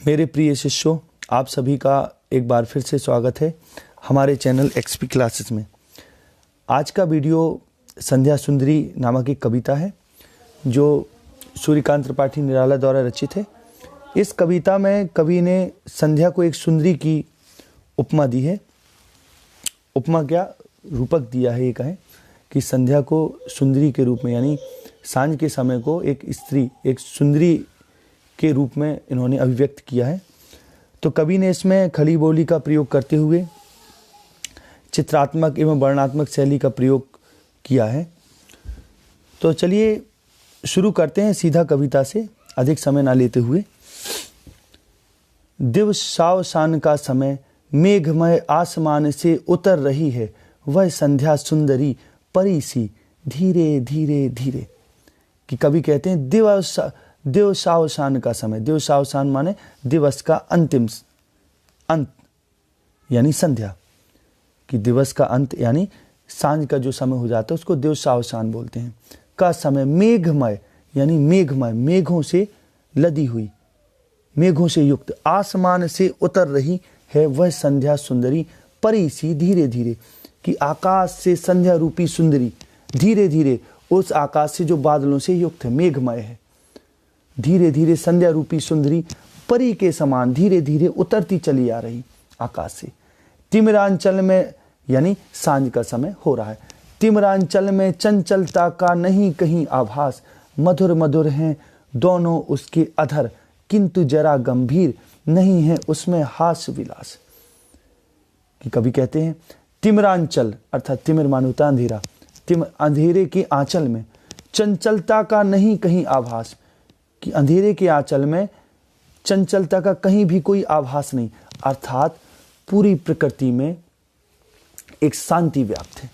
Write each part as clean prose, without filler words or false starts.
मेरे प्रिय शिष्यों, आप सभी का एक बार फिर से स्वागत है हमारे चैनल एक्सपी क्लासेस में। आज का वीडियो संध्या सुंदरी नामक एक कविता है जो सूर्यकांत त्रिपाठी निराला द्वारा रचित है। इस कविता में कवि ने संध्या को एक सुंदरी की उपमा दी है। उपमा क्या रूपक दिया है, ये कहें कि संध्या को सुंदरी के रूप में, यानी सांझ के समय को एक स्त्री, एक सुंदरी के रूप में इन्होंने अभिव्यक्त किया है। तो कवि ने इसमें खड़ी बोली का प्रयोग करते हुए चित्रात्मक एवं वर्णनात्मक शैली का प्रयोग किया है। तो चलिए शुरू करते हैं सीधा कविता से, अधिक समय ना लेते हुए। दिवसावसान का समय, मेघमय आसमान से उतर रही है वह संध्या सुंदरी परी सी धीरे धीरे धीरे। कि कवि कहते हैं दिवसावसान का समय। दिवसावसान माने दिवस का अंतिम अंत यानी संध्या। कि दिवस का अंत यानी सांझ का जो समय हो जाता है उसको दिवसावसान बोलते हैं। का समय, मेघमय यानी मेघमय, मेघों से लदी हुई, मेघों से युक्त, आसमान से उतर रही है वह संध्या सुंदरी परी सी धीरे धीरे। कि आकाश से संध्या रूपी सुंदरी धीरे धीरे, उस आकाश से जो बादलों से युक्त है, मेघमय है, धीरे धीरे संध्या रूपी सुंदरी परी के समान धीरे धीरे उतरती चली आ रही आकाश से। तिमिरांचल में, यानी सांझ का समय हो रहा है, तिमिरांचल में चंचलता का नहीं कहीं आभास, मधुर मधुर हैं दोनों उसके अधर, किंतु जरा गंभीर नहीं है उसमें हास्य विलास। कि कवि कहते हैं तिमिरांचल अर्थात तिमिर माने होता अंधेरा, अंधेरे के आंचल में चंचलता का नहीं कहीं आभास। कि अंधेरे के आंचल में चंचलता का कहीं भी कोई आभास नहीं, अर्थात पूरी प्रकृति में एक शांति व्याप्त है,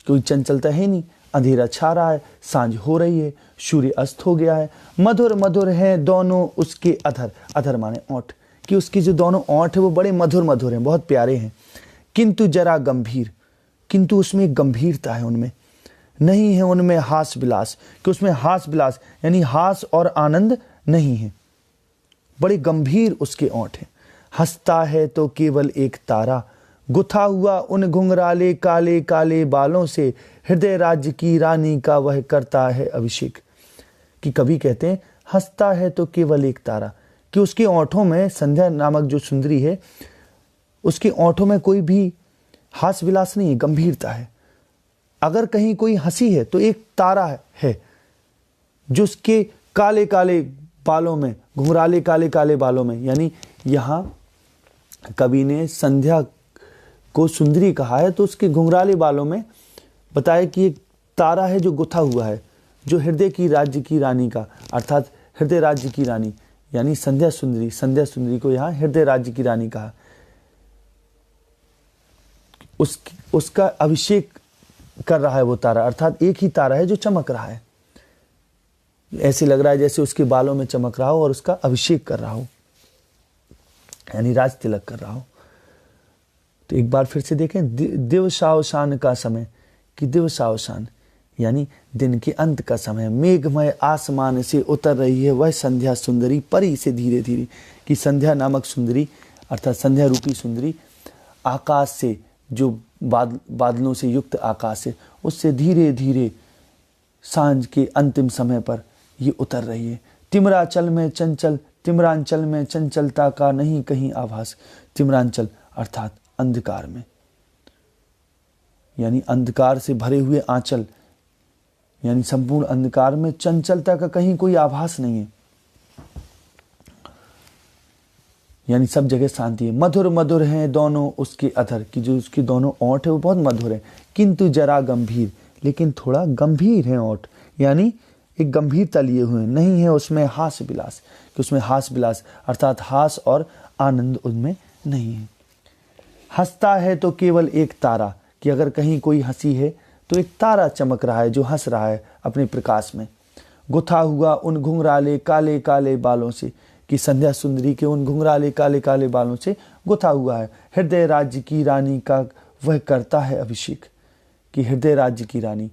कोई चंचलता है नहीं, अंधेरा छा रहा है, सांझ हो रही है, सूर्य अस्त हो गया है। मधुर मधुर हैं दोनों उसके अधर, अधर माने ओंठ, कि उसकी जो दोनों ओंठ है वो बड़े मधुर मधुर हैं, बहुत प्यारे हैं। किंतु जरा गंभीर, किंतु उसमें गंभीरता है, उनमें नहीं है, उनमें हास विलास, कि उसमें हास विलास यानी हास और आनंद नहीं है, बड़े गंभीर उसके ओंठ हैं। हंसता है तो केवल एक तारा, गुथा हुआ उन घुंघराले काले काले बालों से, हृदय राज्य की रानी का वह करता है अभिषेक। कि कवि कहते हैं हंसता है तो केवल एक तारा, कि उसके ओंठों में, संध्या नामक जो सुंदरी है उसके ओंठों में कोई भी हास विलास नहीं है, गंभीरता है। अगर कहीं कोई हंसी है तो एक तारा है जो उसके काले काले बालों में, घुंघराले काले काले बालों में, यानी यहाँ कवि ने संध्या को सुंदरी कहा है तो उसके घुंघराले बालों में बताया कि एक तारा है जो गुथा हुआ है, जो हृदय की राज्य की रानी का, अर्थात हृदय राज्य की रानी यानी संध्या सुंदरी। संध्या सुंदरी को यहाँ हृदय राज्य की रानी कहा। उसका अभिषेक कर रहा है वो तारा, अर्थात एक ही तारा है जो चमक रहा है। ऐसे लग रहा है जैसे उसके बालों में चमक रहा हो और उसका अभिषेक कर रहा हो, यानी राज तिलक कर रहा हो। तो एक बार फिर से देखें, दिवसावसान का समय। कि दिवसावसान यानी दिन के अंत का समय, मेघमय आसमान से उतर रही है वह संध्या सुंदरी परी से धीरे धीरे। कि संध्या नामक सुंदरी अर्थात संध्या रूपी सुंदरी आकाश से, जो बादलों से युक्त आकाश है, उससे धीरे धीरे सांझ के अंतिम समय पर ये उतर रही है। तिमिरांचल में चंचलता का नहीं कहीं आभास। तिमिरांचल अर्थात अंधकार में, यानी अंधकार से भरे हुए आंचल, यानी संपूर्ण अंधकार में चंचलता का कहीं कोई आभास नहीं है, यानी सब जगह शांति है। मधुर मधुर हैं दोनों उसके अधर, की जो उसकी दोनों ओंठ है वो बहुत मधुर है। किंतु जरा गंभीर, लेकिन थोड़ा गंभीर है ओंठ, यानी एक गंभीरता लिए हुए नहीं है उसमें हास विलास, कि उसमें हास विलास अर्थात हास और आनंद उनमें नहीं है। हंसता है तो केवल एक तारा, कि अगर कहीं कोई हंसी है तो एक तारा चमक रहा है जो हंस रहा है अपने प्रकाश में। गुथा हुआ उन घुंघराले काले काले बालों से, कि संध्या सुंदरी के उन घुंघराले काले काले बालों से गुथा हुआ है। हृदय राज्य की रानी का वह करता है अभिषेक। कि हृदय राज्य की रानी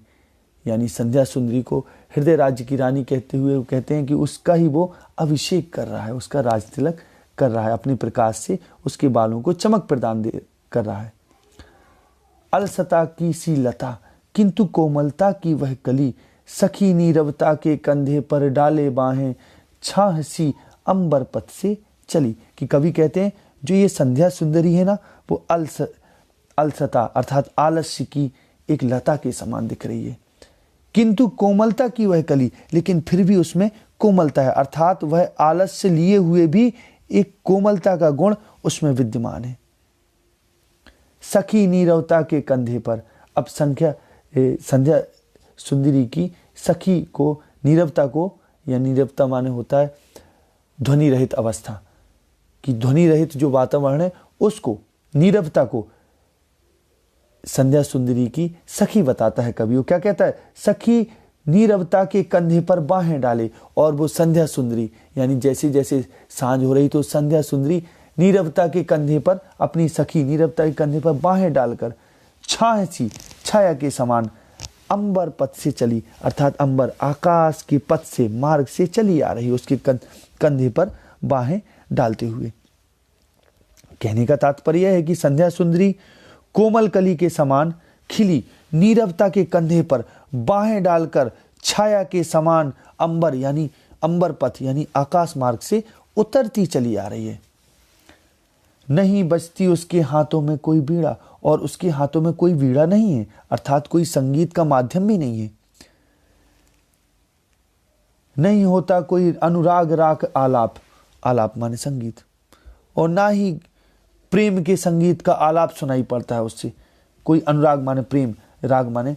यानी संध्या सुंदरी को हृदय राज्य की रानी कहते हुए वो कहते हैं कि उसका ही वो अभिषेक कर रहा है, उसका राज तिलक कर रहा है, अपने प्रकाश से उसके बालों को चमक प्रदान कर रहा है। अलसता की सी लता किंतु कोमलता की वह कली, सखी नीरवता के कंधे पर डाले बाहें, छाह सी अंबर पथ से चली। कि कवि कहते हैं जो ये संध्या सुंदरी है ना, वो अलसता अर्थात आलस्य की एक लता के समान दिख रही है, किंतु कोमलता की वह कली, लेकिन फिर भी उसमें कोमलता है, अर्थात वह आलस्य लिए हुए भी एक कोमलता का गुण उसमें विद्यमान है। सखी नीरवता के कंधे पर, अब संध्या सुंदरी की सखी को, नीरवता को, या नीरवता माने होता है ध्वनि रहित अवस्था, कि ध्वनि रहित जो वातावरण है उसको, नीरवता को संध्या सुंदरी की सखी बताता है कवि। वो क्या कहता है, सखी नीरवता के कंधे पर बाहें डाले, और वो संध्या सुंदरी यानी जैसे जैसे सांझ हो रही तो संध्या सुंदरी नीरवता के कंधे पर, अपनी सखी नीरवता के कंधे पर बाहें डालकर छाया सी, छाया के समान अंबर पथ से चली, अर्थात अंबर आकाश के पथ से, मार्ग से चली आ रही, उसके कंधे पर बाहें डालते हुए। कहने का तात्पर्य है कि संध्या सुंदरी कोमल कली के समान खिली, नीरवता के कंधे पर बाहें डालकर छाया के समान अंबर यानी अंबर पथ यानी आकाश मार्ग से उतरती चली आ रही है। नहीं बजती उसके हाथों में कोई बीड़ा, और उसके हाथों में कोई वीणा नहीं है, अर्थात कोई संगीत का माध्यम भी नहीं है। नहीं होता कोई अनुराग राग आलाप, आलाप माने संगीत, और ना ही प्रेम के संगीत का आलाप सुनाई पड़ता है उससे। कोई अनुराग माने प्रेम, राग माने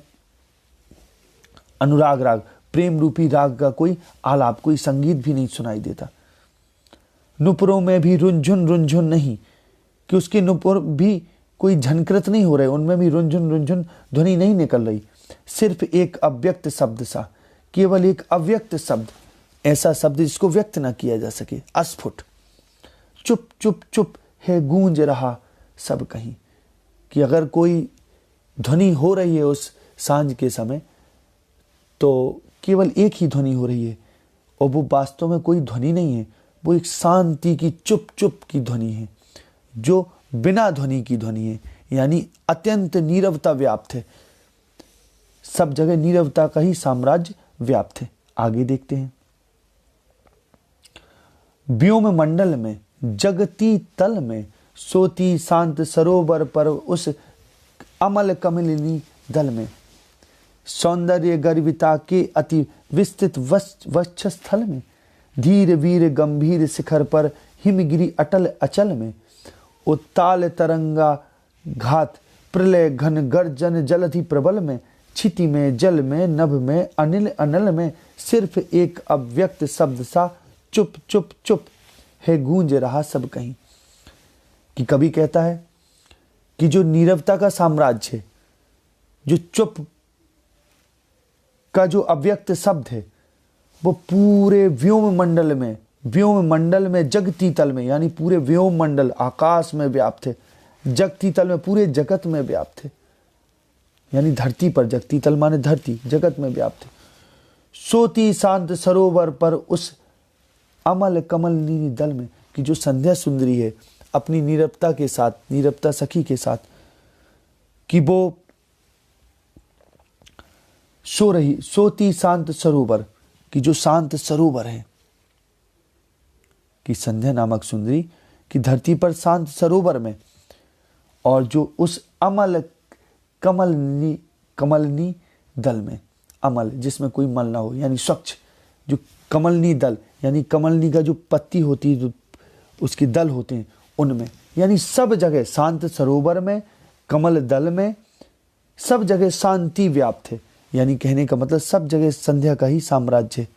अनुराग राग, प्रेम रूपी राग का कोई आलाप, कोई संगीत भी नहीं सुनाई देता। नुपुरों में भी रुंझुन रुंझुन नहीं, कि उसके नुपुर भी कोई झनकृत नहीं हो रहे, उनमें भी रुंझुन रुंझुन ध्वनि नहीं निकल रही। सिर्फ एक अव्यक्त शब्द सा, केवल एक अव्यक्त शब्द, ऐसा शब्द जिसको व्यक्त ना किया जा सके, अस्फुट। चुप चुप चुप है गूंज रहा सब कहीं, कि अगर कोई ध्वनि हो रही है उस सांझ के समय तो केवल एक ही ध्वनि हो रही है, और वो वास्तव में कोई ध्वनि नहीं है, वो एक शांति की चुप चुप की ध्वनि है, जो बिना ध्वनि की ध्वनि है, यानी अत्यंत नीरवता व्याप्त है। सब जगह नीरवता का ही साम्राज्य व्याप्त है। आगे देखते हैं। व्योम मंडल में जगती तल में, सोती शांत सरोवर पर उस अमल कमलिनी दल में, सौंदर्य गर्विता के अति विस्तृत वक्षस्थल में, धीर वीर गंभीर शिखर पर हिमगिरी अटल अचल में, उत्ताल तरंगा घात प्रलय घन गर्जन जलधि प्रबल में, क्षिति में जल में नभ में अनिल अनल में, सिर्फ एक अव्यक्त शब्द सा चुप चुप चुप है गूंज रहा सब कहीं। कि कवि कहता है कि जो नीरवता का साम्राज्य है, जो चुप का जो अव्यक्त शब्द है, वो पूरे व्योम मंडल में जगती तल में, यानी पूरे व्योम मंडल आकाश में व्याप्त है, जगती तल में पूरे जगत में व्याप्त है, यानी धरती पर, जगती तल माने धरती, जगत में व्याप्त है। सोती शांत सरोवर पर उस अमल कमल नीली दल में, कि जो संध्या सुंदरी है अपनी नीरवता के साथ, नीरवता सखी के साथ, कि वो सो रही, सोती शांत सरोवर, कि जो शांत सरोवर है, कि संध्या नामक सुंदरी की धरती पर शांत सरोवर में, और जो उस अमल कमलनी दल में, अमल जिसमें कोई मल ना हो, यानी स्वच्छ, जो कमलनी दल यानी कमलनी का जो पत्ती होती है, जो उसके दल होते हैं उनमें, यानी सब जगह शांत सरोवर में, कमल दल में, सब जगह शांति व्याप्त है। यानी कहने का मतलब सब जगह संध्या का ही साम्राज्य है,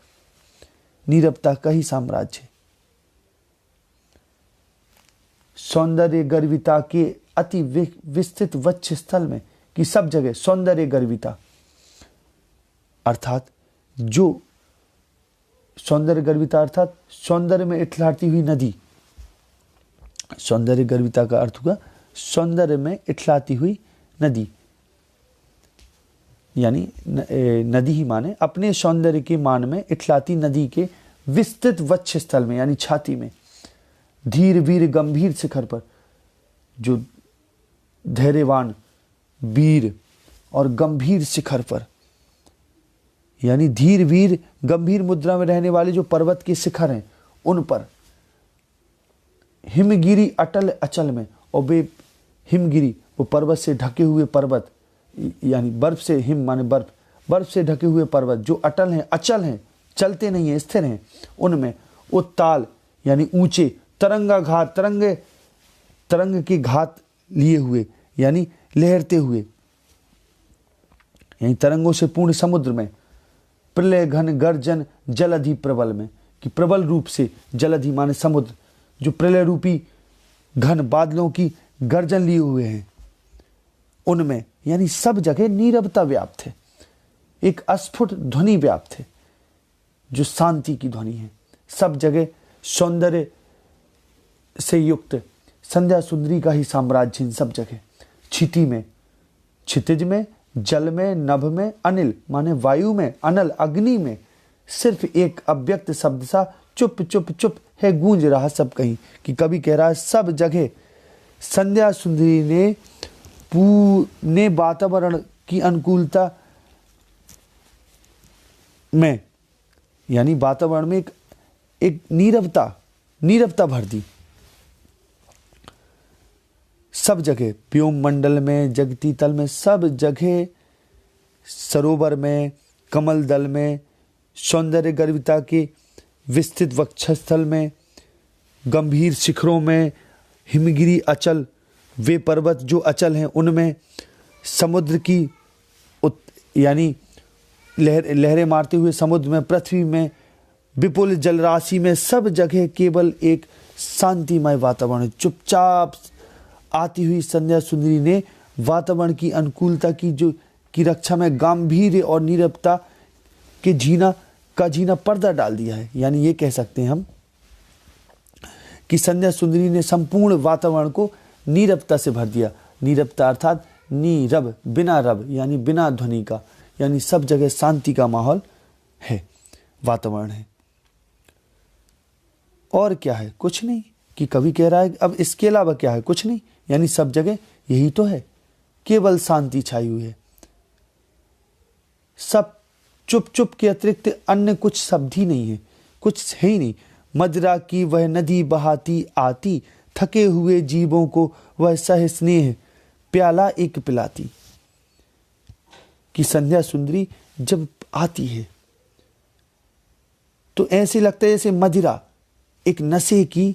नीरवता का ही साम्राज्य है। सौंदर्य गर्विता के अति विस्तृत वक्ष स्थल में, कि सब जगह सौंदर्य गर्विता, अर्थात जो सौंदर्य गर्विता अर्थात सौंदर्य में इठलाती हुई नदी, सौंदर्य गर्विता का अर्थ हुआ सौंदर्य में इठलाती हुई नदी, यानी नदी ही माने अपने सौंदर्य के मान में इठलाती नदी के विस्तृत वक्ष स्थल में, यानी छाती में, धीर वीर गंभीर शिखर पर, जो धैर्यवान, वीर और गंभीर शिखर पर, यानी धीर वीर गंभीर मुद्रा में रहने वाले जो पर्वत के शिखर हैं उन पर, हिमगिरी अटल अचल में, और वे हिमगिरी वो पर्वत से ढके हुए पर्वत, यानी बर्फ से, हिम माने बर्फ, बर्फ से ढके हुए पर्वत जो अटल हैं, अचल हैं, चलते नहीं हैं, स्थिर हैं, उनमें उत्ताल यानी ऊंचे, तरंगा घात, तरंग के घात लिए हुए, यानी लहरते हुए, यानी तरंगों से पूर्ण समुद्र में, प्रलय घन गर्जन जलधि प्रबल में, कि प्रबल रूप से, जलधि माने समुद्र, जो प्रलय रूपी घन बादलों की गर्जन लिए हुए हैं उनमें, यानी सब जगह नीरवता व्याप्त है, एक अस्फुट ध्वनि व्याप्त है जो शांति की ध्वनि है। सब जगह सौंदर्य से युक्त संध्या सुंदरी का ही साम्राज्य इन सब जगह, क्षिति में, क्षितिज में, जल में, नभ में, अनिल माने वायु में, अनल अग्नि में, सिर्फ एक अव्यक्त शब्द सा चुप चुप चुप है गूंज रहा सब कहीं। कि कभी कह रहा है सब जगह संध्या सुंदरी ने पूरे वातावरण की अनुकूलता में, यानी वातावरण में एक नीरवता भर दी। सब जगह व्योम मंडल में, जगती तल में, सब जगह सरोवर में, कमल दल में, सौंदर्य गर्विता के विस्तृत वक्षस्थल में, गंभीर शिखरों में, हिमगिरी अचल, वे पर्वत जो अचल हैं उनमें, समुद्र की यानी लहरें मारते हुए समुद्र में, पृथ्वी में, विपुल जलराशि में, सब जगह केवल एक शांतिमय वातावरण। चुपचाप आती हुई संध्या सुंदरी ने वातावरण की अनुकूलता की रक्षा में गांभीर्य और नीरवता के जीना पर्दा डाल दिया है। यानी ये कह सकते हैं हम कि संध्या सुंदरी ने संपूर्ण वातावरण को नीरवता से भर दिया। नीरवता अर्थात नीरव, बिना रव यानी बिना ध्वनि का, यानी सब जगह शांति का माहौल है, वातावरण है। और क्या है? कुछ नहीं। कि कवि कह रहा है अब इसके अलावा क्या है? कुछ नहीं। यानी सब जगह यही तो है, केवल शांति छाई हुई है। सब चुप चुप के अतिरिक्त अन्य कुछ शब्द ही नहीं है, कुछ है ही नहीं। मदिरा की वह नदी बहाती आती, थके हुए जीवों को वह सह स्नेह प्याला एक पिलाती। कि संध्या सुंदरी जब आती है तो ऐसे लगता है जैसे मदिरा एक नशे की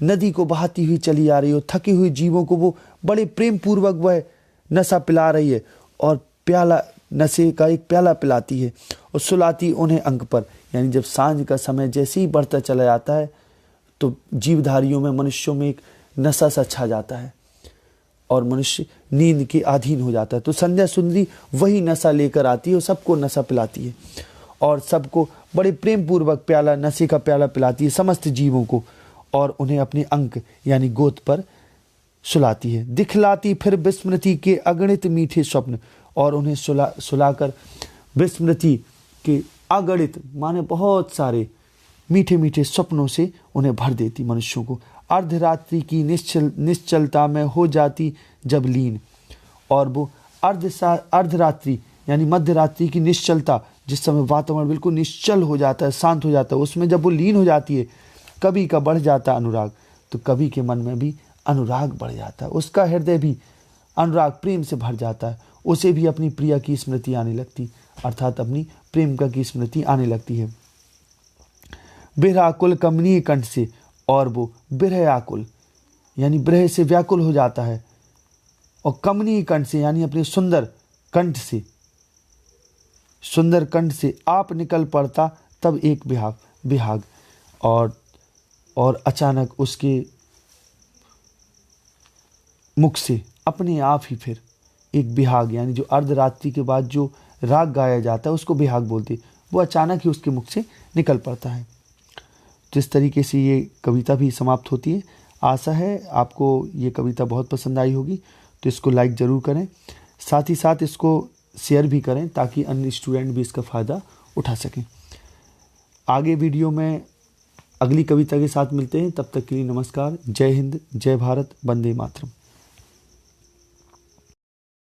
नदी को बहाती हुई चली आ रही हो। थके हुए जीवों को वो बड़े प्रेम पूर्वक वह नशा पिला रही है और प्याला, नशे का एक प्याला पिलाती है और सुलाती उन्हें अंक पर। यानी जब सांझ का समय जैसे ही बढ़ता चला जाता है तो जीवधारियों में, मनुष्यों में एक नशा सा छा जाता है और मनुष्य नींद के अधीन हो जाता है। तो संध्या सुंदरी वही नशा लेकर आती है और सबको नशा पिलाती है और सबको बड़े प्रेम पूर्वक प्याला, नशे का प्याला पिलाती है समस्त जीवों को, और उन्हें अपने अंक यानी गोद पर सुलाती है। दिखलाती फिर विस्मृति के अगणित मीठे स्वप्न, और उन्हें सुलाकर विस्मृति के अगणित माने बहुत सारे मीठे मीठे सपनों से उन्हें भर देती मनुष्यों को। अर्धरात्रि की निश्चलता में हो जाती जब लीन, और वो अर्धरात्रि यानी मध्य रात्रि की निश्चलता, जिस समय वातावरण बिल्कुल निश्चल हो जाता है, शांत हो जाता है, उसमें जब वो लीन हो जाती है, कवि का बढ़ जाता है अनुराग। तो कवि के मन में भी अनुराग बढ़ जाता है, उसका हृदय भी अनुराग प्रेम से भर जाता है। उसे भी अपनी प्रिया की स्मृति आने लगती, अर्थात अपनी प्रेमिका की स्मृति आने लगती है। बिरहाकुल कमनीय कंठ से, और वो बिरह आकुल यानी बिरह से व्याकुल हो जाता है, और कमनीय कंठ से यानी अपने सुंदर कंठ से आप निकल पड़ता तब एक बिहाग, और अचानक उसके मुख से अपने आप ही फिर एक बिहाग, यानी जो अर्धरात्रि के बाद जो राग गाया जाता है उसको बिहाग बोलते, वो अचानक ही उसके मुख से निकल पड़ता है। तो इस तरीके से ये कविता भी समाप्त होती है। आशा है आपको ये कविता बहुत पसंद आई होगी, तो इसको लाइक ज़रूर करें, साथ ही साथ इसको शेयर भी करें ताकि अन्य स्टूडेंट भी इसका फ़ायदा उठा सकें। आगे वीडियो में अगली कविता के साथ मिलते हैं, तब तक के लिए नमस्कार। जय हिंद, जय भारत, वंदे मातरम।